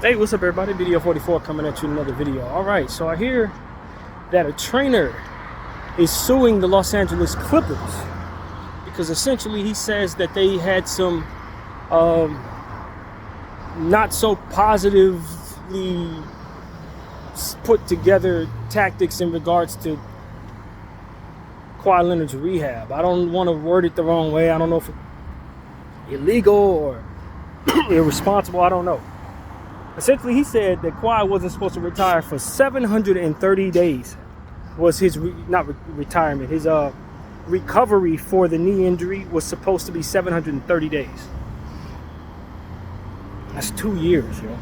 Hey, what's up everybody? Video 44 coming at you in another video. Alright, so I hear that a trainer is suing the Los Angeles Clippers because essentially he says that they had some not so positively put together tactics in regards to Kwahi Leonard's rehab. I don't want to word it the wrong way. I don't know if it's illegal or irresponsible. I don't know. Essentially, he said that Kwahi wasn't supposed to retire for 730 days. Was his retirement? His recovery for the knee injury was supposed to be 730 days. That's 2 years, yo.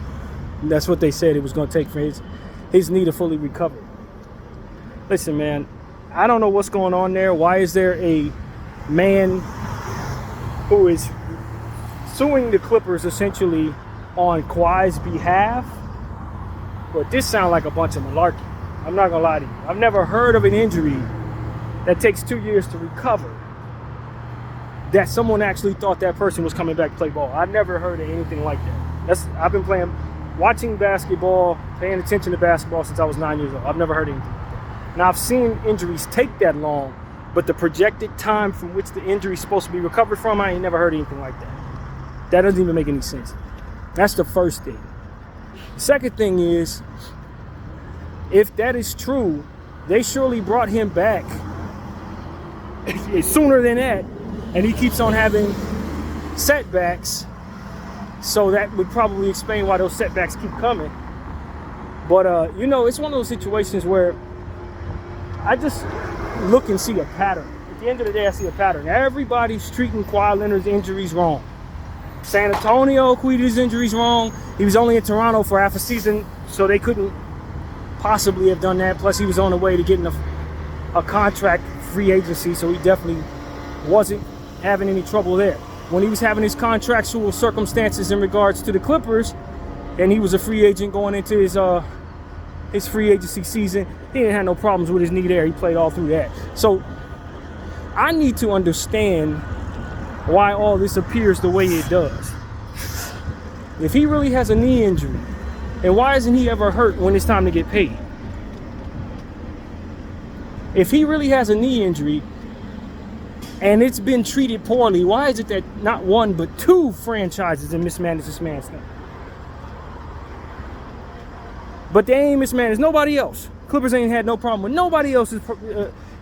And that's what they said it was going to take for his knee to fully recover. Listen, man, I don't know what's going on there. Why is there a man who is suing the Clippers essentially on Kwahi's behalf? But this sounds like a bunch of malarkey. I'm not gonna lie to you. I've never heard of an injury that takes 2 years to recover that someone actually thought that person was coming back to play ball. I've never heard of anything like that. I've been watching basketball, paying attention to basketball since I was 9 years old. I've never heard anything like that. Now, I've seen injuries take that long, but the projected time from which the injury is supposed to be recovered from, I ain't never heard anything like that. That doesn't even make any sense. That's the first thing. The second thing is, if that is true, they surely brought him back sooner than that, and he keeps on having setbacks, so that would probably explain why those setbacks keep coming. But you know, it's one of those situations where I just look and see a pattern. At the end of the day, I see a pattern. Everybody's treating Kwahi Leonard's injuries wrong. San Antonio, Kwahi's injuries wrong. He was only in Toronto for half a season, so they couldn't possibly have done that. Plus, he was on the way to getting a contract free agency, so he definitely wasn't having any trouble there. When he was having his contractual circumstances in regards to the Clippers, and he was a free agent going into his free agency season, he didn't have no problems with his knee there. He played all through that. So I need to understand why all this appears the way it does. If he really has a knee injury, and why isn't he ever hurt when it's time to get paid? If he really has a knee injury and it's been treated poorly, why is it that not one but two franchises have mismanaged this man's thing? But they ain't mismanaged nobody else. Clippers ain't had no problem with nobody else's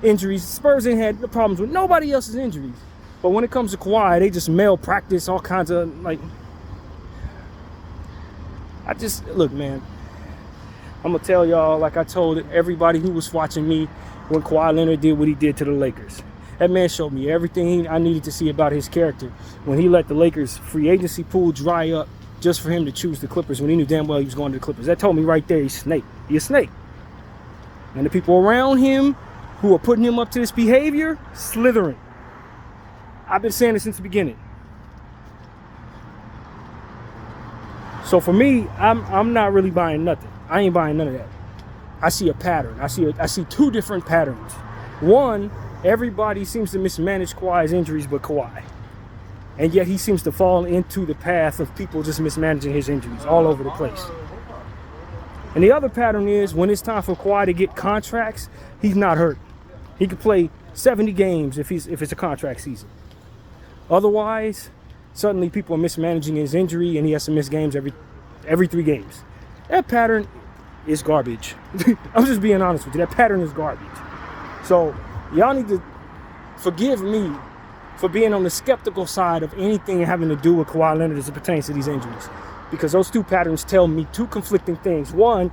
injuries. Spurs ain't had no problems with nobody else's injuries. But when it comes to Kwahi, they just malpractice all kinds of, like, look, man, I'm going to tell y'all, like I told everybody who was watching me when Kwahi Leonard did what he did to the Lakers. That man showed me everything I needed to see about his character when he let the Lakers free agency pool dry up just for him to choose the Clippers when he knew damn well he was going to the Clippers. That told me right there he's a snake. He's a snake. And the people around him who are putting him up to this behavior, slithering. I've been saying it since the beginning. So for me, I'm not really buying nothing. I ain't buying none of that. I see a pattern. I see two different patterns. One, everybody seems to mismanage Kwahi's injuries but Kwahi. And yet he seems to fall into the path of people just mismanaging his injuries all over the place. And the other pattern is when it's time for Kwahi to get contracts, he's not hurt. He could play 70 games if it's a contract season. Otherwise, suddenly people are mismanaging his injury and he has to miss games every 3 games. That pattern is garbage. I'm just being honest with you. That pattern is garbage. So y'all need to forgive me for being on the skeptical side of anything having to do with Kwahi Leonard as it pertains to these injuries. Because those two patterns tell me two conflicting things. One,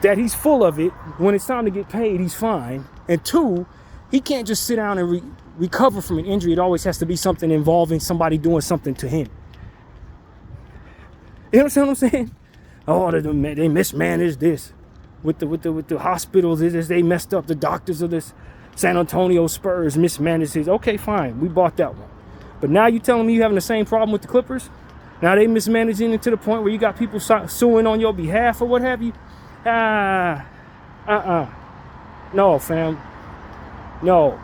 that he's full of it. When it's time to get paid, he's fine. And two, he can't just sit down and recover from an injury. It always has to be something involving somebody doing something to him. You understand what I'm saying? Oh, they mismanaged this with the hospitals. They messed up. The doctors of this San Antonio Spurs mismanaged his. Okay, fine, we bought that one. But now you telling me you having the same problem with the Clippers? Now they mismanaging it to the point where you got people suing on your behalf or what have you? No, fam. No.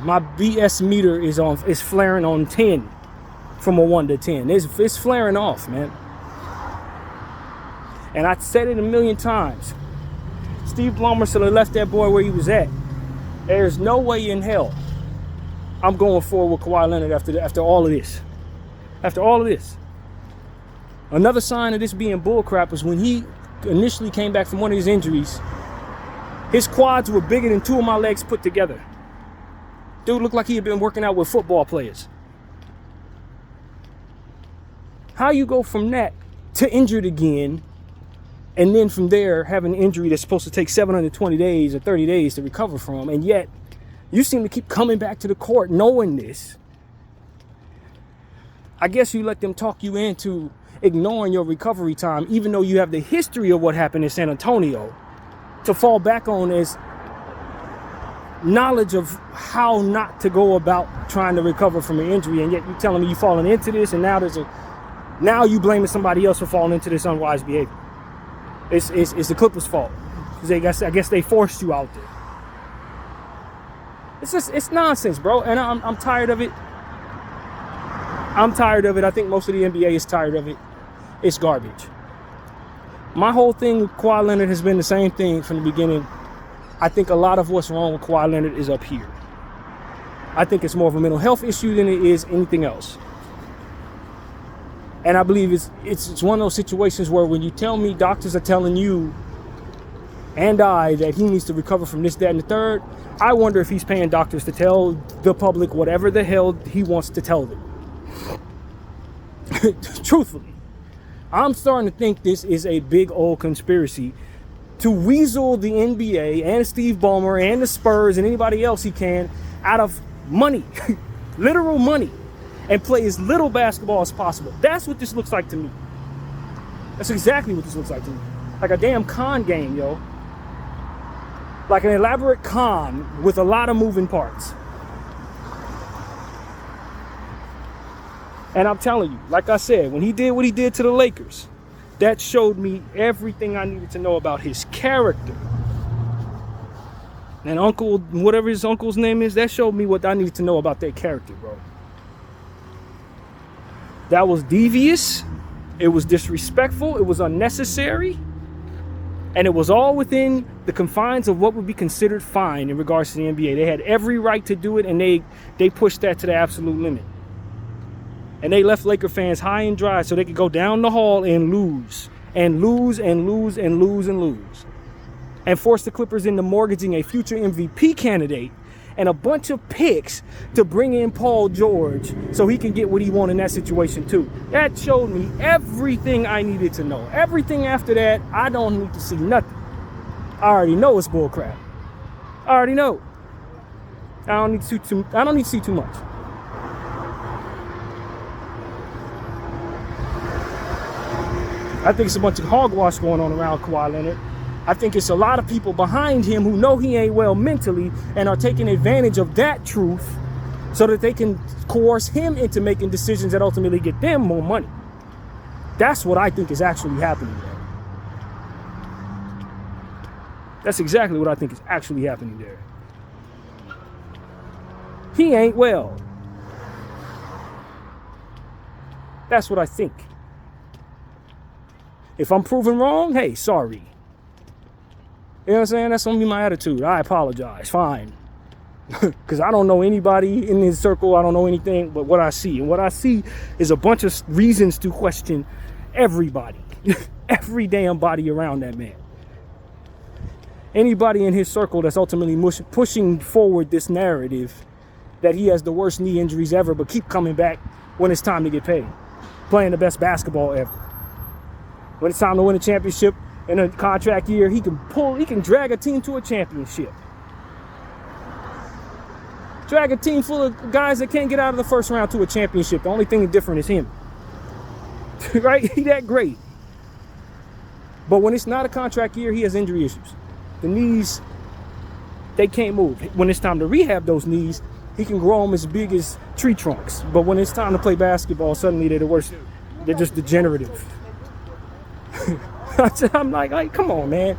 My BS meter is flaring on 10. from a 1 to 10. It's flaring off, man. And I said it a million times. Steve Ballmer should have left that boy where he was at. There's no way in hell I'm going forward with Kawhi Leonard after all of this. After all of this. Another sign of this being bullcrap was when he initially came back from one of his injuries. His quads were bigger than 2 of my legs put together. Dude looked like he had been working out with football players. How you go from that to injured again, and then from there have an injury that's supposed to take 720 days or 30 days to recover from, and yet you seem to keep coming back to the court knowing this. I guess you let them talk you into ignoring your recovery time, even though you have the history of what happened in San Antonio to fall back on as knowledge of how not to go about trying to recover from an injury, and yet you're telling me you're falling into this, and now you blaming somebody else for falling into this unwise behavior. It's the Clippers' fault, because I guess they forced you out there. It's nonsense, bro, and I'm tired of it. I'm tired of it. I think most of the NBA is tired of it. It's garbage. My whole thing with Kawhi Leonard has been the same thing from the beginning. I think a lot of what's wrong with Kawhi Leonard is up here. I think it's more of a mental health issue than it is anything else. And I believe it's one of those situations where when you tell me doctors are telling you and I that he needs to recover from this, that, and the third, I wonder if he's paying doctors to tell the public whatever the hell he wants to tell them. Truthfully, I'm starting to think this is a big old conspiracy to weasel the NBA and Steve Ballmer and the Spurs and anybody else he can out of money, literal money, and play as little basketball as possible. That's what this looks like to me. That's exactly what this looks like to me. Like a damn con game, yo. Like an elaborate con with a lot of moving parts. And I'm telling you, like I said, when he did what he did to the Lakers, that showed me everything I needed to know about his character. And uncle, whatever his uncle's name is, that showed me what I needed to know about their character, bro. That was devious. It was disrespectful. It was unnecessary. And it was all within the confines of what would be considered fine in regards to the NBA. They had every right to do it, and they pushed that to the absolute limit. And they left Laker fans high and dry so they could go down the hall and lose. And lose and lose and lose and lose. And force the Clippers into mortgaging a future MVP candidate and a bunch of picks to bring in Paul George so he can get what he wants in that situation too. That showed me everything I needed to know. Everything after that, I don't need to see nothing. I already know it's bullcrap. I already know. I don't need to see too much. I think it's a bunch of hogwash going on around Kawhi Leonard. I think it's a lot of people behind him who know he ain't well mentally and are taking advantage of that truth so that they can coerce him into making decisions that ultimately get them more money. That's what I think is actually happening there. That's exactly what I think is actually happening there. He ain't well. That's what I think. If I'm proven wrong, hey, sorry. You know what I'm saying? That's gonna be my attitude. I apologize. Fine. Because I don't know anybody in his circle. I don't know anything but what I see. And what I see is a bunch of reasons to question everybody. Every damn body around that man. Anybody in his circle that's ultimately pushing forward this narrative that he has the worst knee injuries ever, but keep coming back when it's time to get paid. Playing the best basketball ever. When it's time to win a championship in a contract year, he can drag a team to a championship. Drag a team full of guys that can't get out of the first round to a championship. The only thing different is him. Right? He that great. But when it's not a contract year, he has injury issues. The knees, they can't move. When it's time to rehab those knees, he can grow them as big as tree trunks. But when it's time to play basketball, suddenly they're the worst. They're just degenerative. I'm like, come on, man.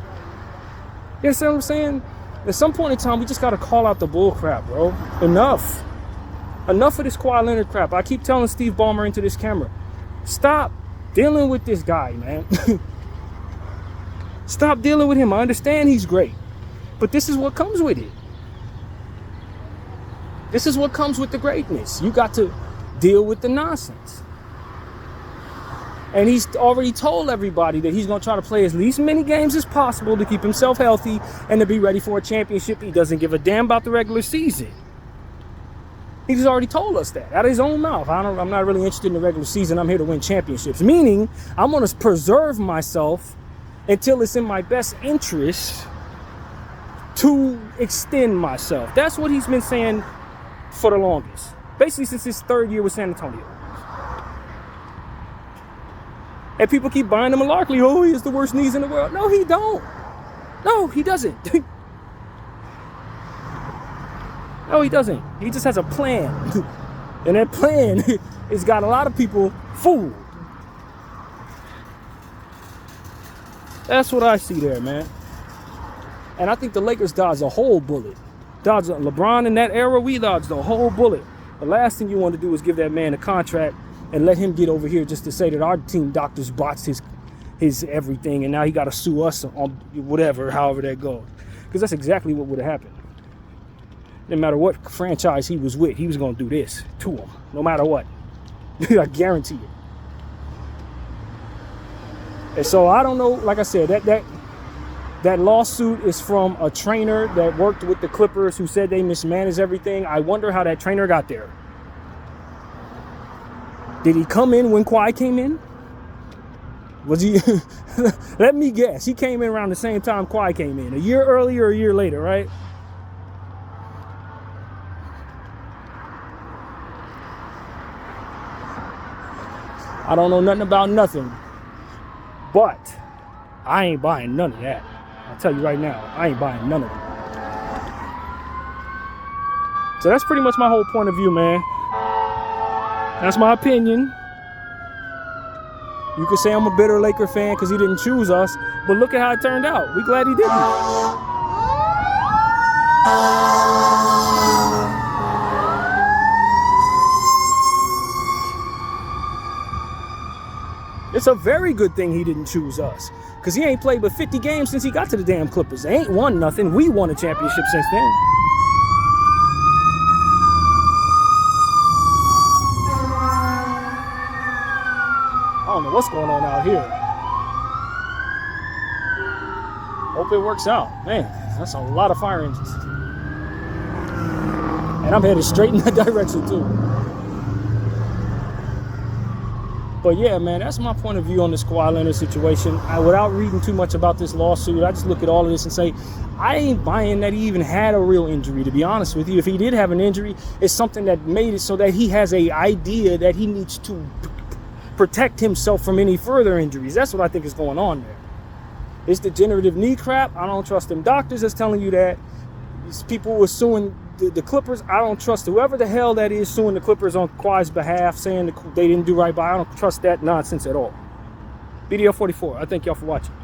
You understand what I'm saying? At some point in time, we just got to call out the bull crap, bro. Enough. Enough of this Kawhi Leonard crap. I keep telling Steve Ballmer into this camera, stop dealing with this guy, man. Stop dealing with him. I understand he's great, but this is what comes with it. This is what comes with the greatness. You got to deal with the nonsense. And he's already told everybody that he's going to try to play as least many games as possible to keep himself healthy and to be ready for a championship. He doesn't give a damn about the regular season. He's already told us that out of his own mouth. I'm not really interested in the regular season. I'm here to win championships. Meaning, I'm going to preserve myself until it's in my best interest to extend myself. That's what he's been saying for the longest. Basically since his third year with San Antonio. And people keep buying the malarkey. Oh, he has the worst knees in the world. No, he don't. No, he doesn't. No, he doesn't. He just has a plan. And that plan has got a lot of people fooled. That's what I see there, man. And I think the Lakers dodged a whole bullet. LeBron in that era, we dodged a whole bullet. The last thing you want to do is give that man a contract and let him get over here just to say that our team doctors botched his everything, and now he got to sue us on whatever, however that goes. Because that's exactly what would have happened. No matter what franchise he was with, he was going to do this to him, no matter what. I guarantee it. And so I don't know, like I said, that lawsuit is from a trainer that worked with the Clippers who said they mismanaged everything. I wonder how that trainer got there. Did he come in when Kwahi came in? Was he? Let me guess. He came in around the same time Kwahi came in. A year earlier or a year later, right? I don't know nothing about nothing. But I ain't buying none of that. I'll tell you right now, I ain't buying none of it. So that's pretty much my whole point of view, man. That's my opinion. You could say I'm a bitter Laker fan because he didn't choose us, but look at how it turned out. We glad he didn't. It's a very good thing he didn't choose us, because he ain't played but 50 games since he got to the damn Clippers. They ain't won nothing. We won a championship since then. I don't know what's going on out here. Hope it works out. Man, that's a lot of fire engines. And I'm headed straight in that direction too. But yeah, man, that's my point of view on this Kawhi Leonard situation. Without reading too much about this lawsuit, I just look at all of this and say, I ain't buying that he even had a real injury, to be honest with you. If he did have an injury, it's something that made it so that he has an idea that he needs to protect himself from any further injuries. That's what I think is going on there. It's degenerative knee crap. I don't trust them doctors that's telling you that. These people who are suing the Clippers, I don't trust whoever the hell that is suing the Clippers on Kawhi's behalf, saying that they didn't do right by. I don't trust that nonsense at all. BDL 44, I thank y'all for watching.